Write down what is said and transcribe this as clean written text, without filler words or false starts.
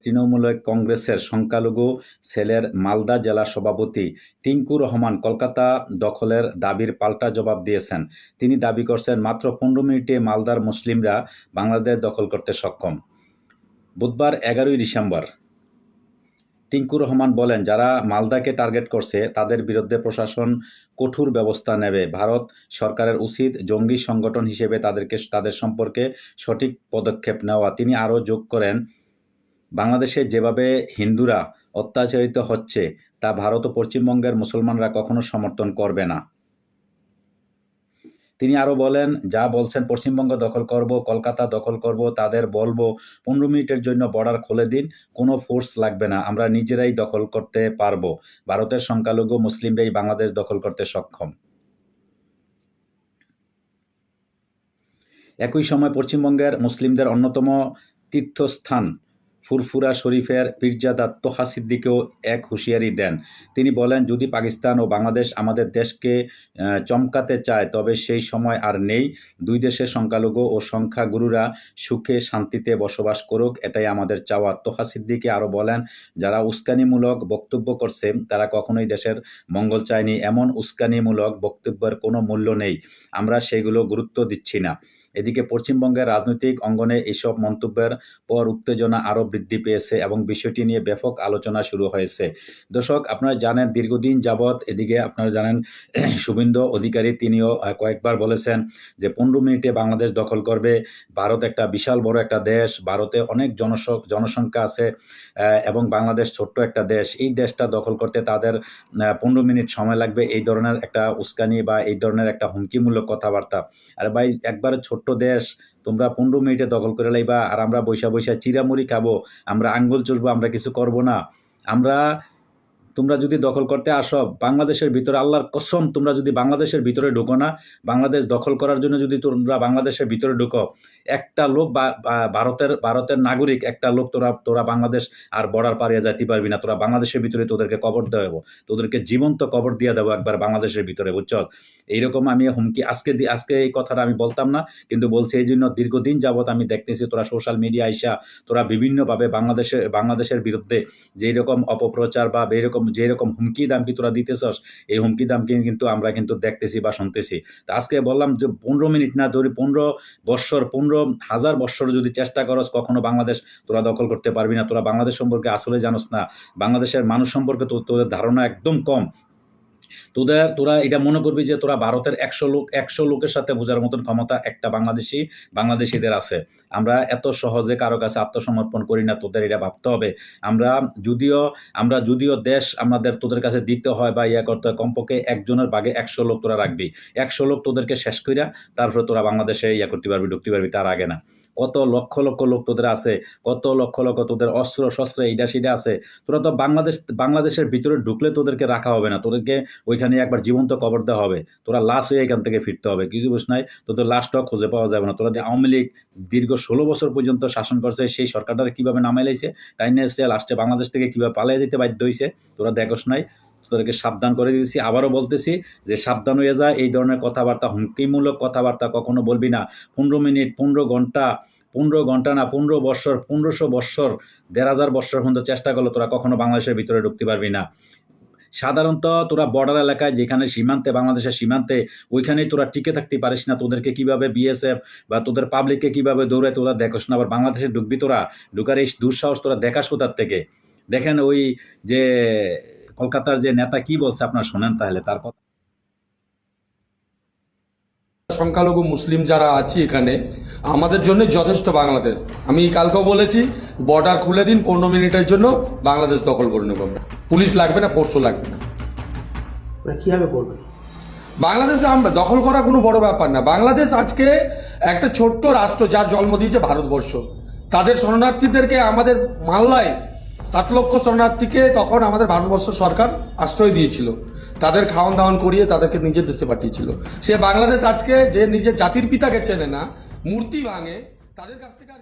তৃণমূল কংগ্রেসের সংখ্যালঘু সেলের মালদা জেলা সভাপতি টিঙ্কু রহমান কলকাতা দখলের দাবির পাল্টা জবাব দিয়েছেন। তিনি দাবি করছেন মাত্র 15 মিনিটে মালদার মুসলিমরা বাংলাদেশ দখল করতে সক্ষম। বুধবার 11 ডিসেম্বর টিঙ্কু রহমান বলেন, যারা মালদাকে টার্গেট করছে তাদের বিরুদ্ধে প্রশাসন কঠোর ব্যবস্থা নেবে। ভারত সরকারের উচিত জঙ্গি সংগঠন হিসেবে তাদের সম্পর্কে সঠিক পদক্ষেপ নেওয়া। তিনি আরও যোগ করেন, বাংলাদেশে যেভাবে হিন্দুরা অত্যাচারিত হচ্ছে তা ভারত ও পশ্চিমবঙ্গের মুসলমানরা কখনো সমর্থন করবে না। তিনি আরও বলেন, যা বলছেন পশ্চিমবঙ্গ দখল করব, কলকাতা দখল করব, তাদের বলবো 15 মিনিটের জন্য বর্ডার খুলে দিন, কোনো ফোর্স লাগবে না, আমরা নিজেরাই দখল করতে পারবো। ভারতের সংখ্যালঘু মুসলিমরাই বাংলাদেশ দখল করতে সক্ষম। একই সময় পশ্চিমবঙ্গের মুসলিমদের অন্যতম তীর্থস্থান ফুরফুরা শরীফের পীরজাদা তোহা সিদ্দিকেও এক হুঁশিয়ারি দেন। তিনি বলেন, যদি পাকিস্তান ও বাংলাদেশ আমাদের দেশকে চমকাতে চায় তবে সেই সময় আর নেই। দুই দেশের সংখ্যালঘু ও সংখ্যাগুরুরা সুখে শান্তিতে বসবাস করুক, এটাই আমাদের চাওয়া। তোহা সিদ্দিকে আরও বলেন, যারা উস্কানিমূলক বক্তব্য করছে তারা কখনোই দেশের মঙ্গল চায়নি। এমন উস্কানিমূলক বক্তব্যের কোনো মূল্য নেই, আমরা সেগুলো গুরুত্ব দিচ্ছি না। এদিকে পশ্চিমবঙ্গের রাজনৈতিক অঙ্গনে এসব মন্তব্যের পর উত্তেজনা আরও বৃদ্ধি পেয়েছে এবং বিষয়টি নিয়ে ব্যাপক আলোচনা শুরু হয়েছে। দর্শক, আপনারা জানেন দীর্ঘদিন যাবৎ এদিকে আপনারা জানেন শুভেন্দু অধিকারী তিনিও কয়েকবার বলেছেন যে 15 মিনিটে বাংলাদেশ দখল করবে। ভারত একটা বিশাল বড় একটা দেশ, ভারতে অনেক জনসংখ্যা আছে এবং বাংলাদেশ ছোট্ট একটা দেশ। এই দেশটা দখল করতে তাদের 15 মিনিট সময় লাগবে। এই ধরনের একটা উস্কানি বা এই ধরনের একটা হুমকিমূলক কথাবার্তা। আর ভাই, একবারে ছোট্ট দেশ, তোমরা 15 মিনিটে দখল করে লাইবা আর আমরা বৈশা চিরামুড়ি খাবো, আমরা আঙ্গুল চুষবো, আমরা কিছু করব না। তোমরা যদি দখল করতে আসো বাংলাদেশের ভিতরে, আল্লাহর কসম, তোমরা যদি বাংলাদেশের ভিতরে ঢুকো না, বাংলাদেশ দখল করার জন্য যদি তোমরা বাংলাদেশের ভিতরে ঢুকো, একটা লোক ভারতের নাগরিক একটা লোক তোরা বাংলাদেশ আর বর্ডার পারিয়ে যাইতে পারবি না। তোরা বাংলাদেশের ভিতরে তোদেরকে কবর দেওয়া হবো, তোদেরকে জীবন্ত কবর দিয়ে দেবো একবার বাংলাদেশের ভিতরে, বুঝছ? এইরকম আমি হুমকি আজকে এই কথাটা আমি বলতাম না, কিন্তু বলছি এই জন্য দীর্ঘদিন যাবৎ আমি দেখতেছি তোরা সোশ্যাল মিডিয়া আইসা তোরা বিভিন্নভাবে বাংলাদেশের বিরুদ্ধে যেই রকম অপপ্রচার বা যেরকম হুমকি দামকি তোরা দিতেছস, এই হুমকি দামকি কিন্তু আমরা কিন্তু দেখতেছি বা শুনতেছি। তো আজকে বললাম যে 15 মিনিট না, ধরি 15,000 বৎসর যদি চেষ্টা করস, কখনো বাংলাদেশ তোরা দখল করতে পারবি না। তোরা বাংলাদেশ সম্পর্কে আসলে জানোস না, বাংলাদেশের মানুষ সম্পর্কে তোদের ধারণা একদম কম। তোরা এটা মনে করবি যে তোরা ভারতের 100 লোকের সাথে বোঝার মতন ক্ষমতা একটা বাংলাদেশিদের আছে। আমরা এত সহজে কারো কাছে আত্মসমর্পণ করি না, তোদের এটা ভাবতে হবে। আমরা যদিও দেশ আমাদের তোদের কাছে দিতে হয় বা করতে হয়, কমপক্ষে একজনের ভাগে 100 লোক তোরা রাখবি। 100 লোক তোদেরকে শেষ কইরা তারপরে তোরা বাংলাদেশে করতে পারবি, ঢুকতে পারবি, তার আগে না। কত লক্ষ লোক তোদের আছে, কত লক্ষ তোদের অস্ত্র শস্ত্র এইটা সেটা আছে। তোরা তো বাংলাদেশের ভিতরে ঢুকলে তোদেরকে রাখা হবে না, তোদেরকে ওইখানে একবার জীবন্ত কবর দেওয়া হবে। তোরা লাশ হয়ে এখান থেকে ফিরতে হবে, কিছু বুঝ নাই, তোদের লাশটাও খুঁজে পাওয়া যাবে না। তোরা যে আওয়ামী লীগ দীর্ঘ 16 বছর পর্যন্ত শাসন করছে, সেই সরকারটা কীভাবে নামাইলাইছে, টাইনে এসে লাস্টে বাংলাদেশ থেকে কীভাবে পালিয়ে যেতে বাধ্য হয়েছে, তোরা দেখোস নাই। তোদেরকে সাবধান করে দিয়েছি, আবারও বলতেছি যে সাবধান হয়ে যায়। এই ধরনের কথাবার্তা, হুমকিমূলক কথাবার্তা কখনো বলবি না। 15 মিনিট, 15 ঘন্টা না, 15 বৎসর, 1500 বৎসর, 1500 বৎসর পর্যন্ত চেষ্টা করলে তোরা কখনো বাংলাদেশের ভিতরে ঢুকতে পারবি না। সাধারণত তোরা বর্ডার এলাকায় যেখানে সীমান্তে, বাংলাদেশের সীমান্তে, ওইখানেই তোরা টিকে থাকতে পারিস না। তোদেরকে কিভাবে বিএসএফ বা তোদের পাবলিককে কিভাবে দৌড়ায় তোরা দেখোস না। আবার বাংলাদেশে ঢুকবি তোরা, ঢুকার এই দুঃসাহস তোরা দেখাস কোথার থেকে? দেখেন ওই যে কলকাতার যে নেতা কি বলছে, আপনারা শোনেন তাহলে তার কথা। সংখ্যালঘু মুসলিম যারা আছি এখানে, আমাদের জন্য যথেষ্ট বাংলাদেশ। আমি কালকেও বলেছি, বর্ডার খুলে দিন, 15 মিনিটের জন্য বাংলাদেশ দখল করে নেব আমরা। পুলিশ লাগবে না, ফোর্সও লাগবে না। কিভাবে করবেন? বাংলাদেশে আমরা দখল করা কোনো বড় ব্যাপার না। বাংলাদেশ আজকে একটা ছোট্ট রাষ্ট্র, যার জন্ম দিয়েছে ভারতবর্ষ। তাদের শরণার্থীদেরকে আমাদের মাল্লায় 7 লক্ষ শরণার্থীকে তখন আমাদের ভারতবর্ষ সরকার আশ্রয় দিয়েছিল, তাদের খাওয়ান দাওয়ান করিয়ে তাদেরকে নিজের দেশে পাঠিয়েছিল। সে বাংলাদেশ আজকে যে নিজের জাতির পিতাকে চেনে না, মূর্তি ভাঙে, তাদের কাছ থেকে আর